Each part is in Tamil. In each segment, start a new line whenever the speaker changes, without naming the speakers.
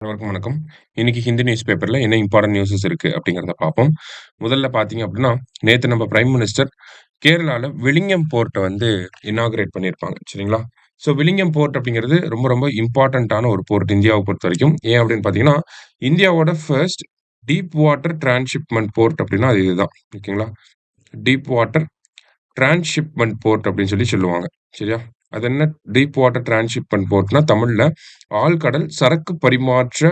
அனைவருக்கும் வணக்கம். இன்னைக்கு ஹிந்து நியூஸ் பேப்பர்ல என்ன இம்பார்ட்டன்ட் நியூஸஸ் இருக்கு அப்படிங்கிறத பார்ப்போம். முதல்ல பார்த்தீங்க அப்படின்னா, நேத்து நம்ம பிரைம் மினிஸ்டர் கேரளால விழிஞம் போர்ட்ட வந்து இனாகரேட் பண்ணியிருப்பாங்க. சரிங்களா? ஸோ விழிஞம் போர்ட் அப்படிங்கிறது ரொம்ப ரொம்ப இம்பார்ட்டன்ட்டான ஒரு போர்ட் இந்தியாவ பொறுத்தவரைக்கும். ஏன் அப்படின்னு பார்த்தீங்கன்னா, இந்தியாவோட first deep water transshipment port அப்படின்னா அது இதுதான். ஓகேங்களா? டீப் வாட்டர் டிரான்ஸ்ஷிப்மென்ட் போர்ட் அப்படின்னு சொல்லுவாங்க. சரியா? அது என்ன டீப் வாட்டர் டிரான்ஸ்ஷிப்மென்ட் போர்ட்னா தமிழ்ல ஆழ்கடல் சரக்கு பரிமாற்ற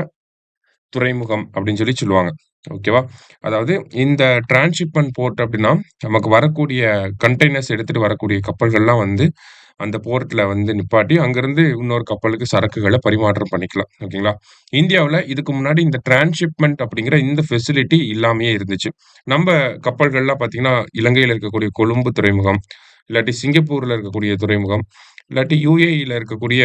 துறைமுகம் அப்படின்னு சொல்லுவாங்க. ஓகேவா? அதாவது இந்த டிரான்ஸ்ஷிப்மென்ட் போர்ட் அப்படின்னா, நமக்கு வரக்கூடிய கண்டெய்னர்ஸ் எடுத்துட்டு வரக்கூடிய கப்பல்கள்லாம் வந்து அந்த போர்ட்ல வந்து நிப்பாட்டி, அங்கருந்து இன்னொரு கப்பலுக்கு சரக்குகள பரிமாற்றம் பண்ணிக்கலாம். ஓகேங்களா? இந்தியாவுல இதுக்கு முன்னாடி இந்த டிரான்ஸ்ஷிப்மென்ட் அப்படிங்கிற இந்த ஃபெசிலிட்டி இல்லாமயே இருந்துச்சு. நம்ப கப்பல்கள்லாம் பார்த்தீங்கன்னா, இலங்கையில இருக்கக்கூடிய கொழும்பு துறைமுகம், இல்லாட்டி சிங்கப்பூர்ல இருக்கக்கூடிய துறைமுகம், இல்லாட்டி UAEல இருக்கக்கூடிய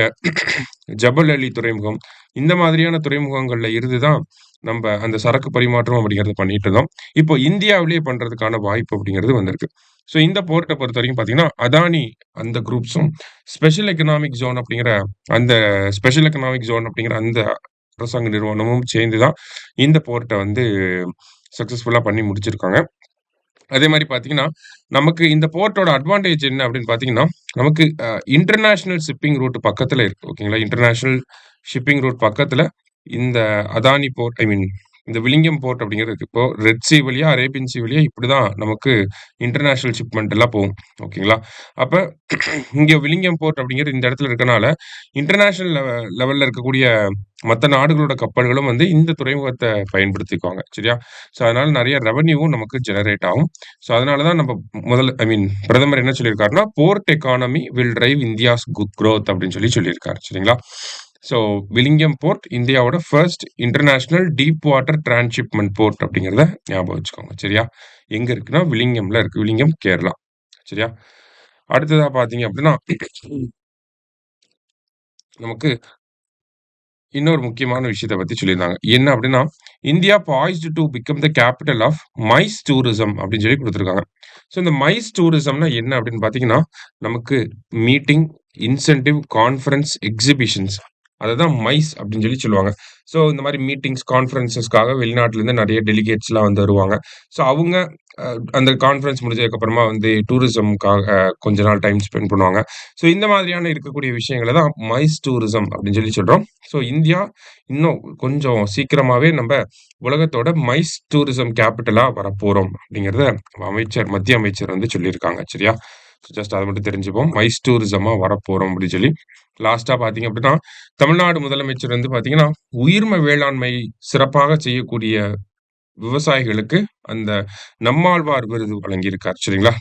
ஜபல் அலி துறைமுகம், இந்த மாதிரியான துறைமுகங்கள்ல இருந்து தான் நம்ப அந்த சரக்கு பரிமாற்றம் அப்படிங்கிறத பண்ணிட்டு இருந்தோம். இப்போ இந்தியாவிலேயே பண்றதுக்கான வாய்ப்பு அப்படிங்கிறது வந்திருக்கு. ஸோ இந்த போர்ட்ட பொறுத்தவரைக்கும் பார்த்தீங்கன்னா, அதானி அந்த குரூப்ஸும், ஸ்பெஷல் எக்கனாமிக் ஜோன் அப்படிங்கிற அந்த ஸ்பெஷல் எக்கனாமிக் ஜோன் அப்படிங்கிற அந்த அரசாங்க நிறுவனமும் சேர்ந்து தான் இந்த போர்ட்ட வந்து சக்சஸ்ஃபுல்லா பண்ணி முடிச்சிருக்காங்க. அதே மாரி பார்த்தீங்கன்னா, நமக்கு இந்த போர்ட்டோட அட்வான்டேஜ் என்ன அப்படின்னு பார்த்தீங்கன்னா, நமக்கு இன்டர்நேஷனல் ஷிப்பிங் ரூட் பக்கத்துல இருக்கு. ஓகேங்களா? இன்டர்நேஷனல் ஷிப்பிங் ரூட் பக்கத்துல இந்த அதானி போர்ட் இந்த வில்லிங்கம் போர்ட் அப்படிங்கிறது இருக்கு. இப்போ ரெட் சீ வழியா, அரேபியன் சீ வழியா இப்படிதான் நமக்கு இன்டர்நேஷனல் ஷிப்மெண்ட் எல்லாம் போகும். ஓகேங்களா? அப்ப இங்க வில்லிங்கம் போர்ட் அப்படிங்கிறது இந்த இடத்துல இருக்கனால, இன்டர்நேஷனல் லெவல்ல இருக்கக்கூடிய மத்த நாடுகளோட கப்பல்களும் வந்து இந்த துறைமுகத்த பயன்படுத்திக்குவாங்க. சரியா? ஸோ அதனால நெறைய ரெவென்யூவும் நமக்கு ஜெனரேட் ஆகும். ஸோ அதனால தான் நம்ம முதல்ல பிரதமர் என்ன சொல்லியிருக்காருன்னா, "port economy will drive India's growth" அப்படின்னு சொல்லியிருக்காரு. சரிங்களா? ஸோ வில்லிங்கம் போர்ட் இந்தியாவோட first international deep water transshipment port அப்படிங்கிறத ஞாபகம் வச்சுக்கோங்க. சரியா? எங்க இருக்குன்னா, வில்லிங்கம்ல இருக்கு. வில்லிங்கம், கேரளா. சரியா? அடுத்ததா பார்த்தீங்க அப்படின்னா, நமக்கு இன்னொரு முக்கியமான விஷயத்த பத்தி சொல்லியிருந்தாங்க. என்ன அப்படின்னா, "India poised to become the capital of MICE tourism" அப்படின்னு குடுத்திருக்காங்க. ஸோ இந்த மைஸ் டூரிசம்னா என்ன அப்படின்னு பார்த்தீங்கன்னா, நமக்கு மீட்டிங், இன்சென்டிவ், கான்ஃபரன்ஸ், எக்ஸிபிஷன்ஸ் அததான் மைஸ் அப்படின்னு சொல்லுவாங்க. ஸோ இந்த மாரி மீட்டிங்ஸ், கான்ஃபரன்ஸஸ்க்காக வெளிநாட்டிலருந்து நெறைய டெலிகேட்ஸ்லாம் வந்து வருவாங்க. ஸோ அவங்க அ அந்த கான்ஃபரன்ஸ் முடிஞ்சதுக்கப்புறமா வந்து டூரிசம்க்காக கொஞ்ச நாள் டைம் ஸ்பெண்ட் பண்ணுவாங்க. ஸோ இந்த மாதிரியான இருக்கக்கூடிய விஷயங்கள தான் மைஸ் டூரிசம் அப்படின்னு சொல்றோம். ஸோ இந்தியா இன்னும் கொஞ்சம் சீக்கிரமாவே நம்ப உலகத்தோட மைஸ் டூரிசம் கேப்பிட்டலா வரப்போறோம் அப்படிங்கிறத மத்திய அமைச்சர் வந்து சொல்லியிருக்காங்க. சரியா? ஜஸ்ட் அத மட்டும் தெரிஞ்சுப்போம். மைஸ் டூரிசமா வரப்போறோம் அப்படின்னு லாஸ்ட்டா பார்த்தீங்க அப்படின்னா, தமிழ்நாடு முதலமைச்சர் வந்து பார்த்தீங்கன்னா, உயிர்ம வேளாண்மை சிறப்பாக செய்யக்கூடிய விவசாயிகளுக்கு அந்த நம்மாழ்வார் விருது வழங்கியிருக்கார். சரிங்களா?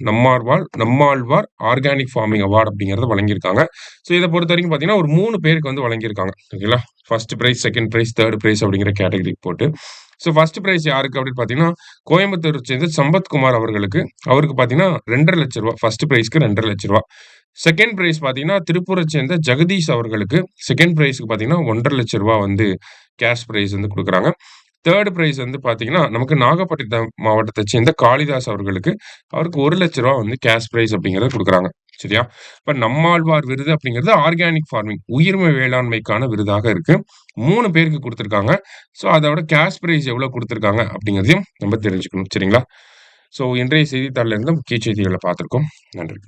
நம்மாழ்வார் ஆர்கானிக் ஃபார்மிங் அவார்ட் அப்படிங்கிறத வழங்கியிருக்காங்க. ஸோ இத பொறுத்தவரைக்கும் பார்த்தீங்கன்னா, ஒரு 3 பேருக்கு வந்து வழங்கியிருக்காங்க. ஓகேங்களா? 1 price, second price, 3rd price அப்படிங்கிற கேட்டகரிக்கு போட்டு. ஸோ 1 பிரைஸ் யாருக்கு அப்படின்னு பார்த்தீங்கன்னா, கோயம்புத்தூர சேர்ந்த சம்பத்குமார் அவர்களுக்கு. அவருக்கு பார்த்தீங்கன்னா ரூ. 2,50,000 1 பிரைஸ்க்கு ரூ. 2,50,000. 2ண்ட் பிரைஸ் பார்த்தீங்கன்னா, திருப்பூர சேர்ந்த ஜெகதீஷ் அவர்களுக்கு. 2ண்ட் பிரைஸ்க்கு பார்த்தீங்கன்னா, ரூ. 1,50,000 வந்து கேஷ் பிரைஸ் வந்து குடுக்குறாங்க. 3rd பிரைஸ் வந்து பார்த்தீங்கன்னா, நமக்கு நாகப்பட்டினம் மாவட்டத்த சேர்ந்த காளிதாஸ் அவர்களுக்கு. அவருக்கு ரூ. 1,00,000 வந்து கேஷ் பிரைஸ் அப்படிங்கிறத குடுக்குறாங்க. சரியா? இப்ப நம்மாழ்வார் விருது அப்படிங்கிறது ஆர்கானிக் ஃபார்மிங் உயிர்ம வேளாண்மைக்கான விருதாக இருக்கு. 3 பேருக்கு குடுத்துருக்காங்க. ஸோ அதோட கேஷ் பிரைஸ் எவ்வளோ குடுத்துருக்காங்க அப்படிங்கிறதையும் நம்ம தெரிஞ்சுக்கணும். சரிங்களா? ஸோ இன்றைய செய்தித்தாள்ல இருந்த முக்கிய செய்திகள பார்த்திருக்கோம். நன்றி.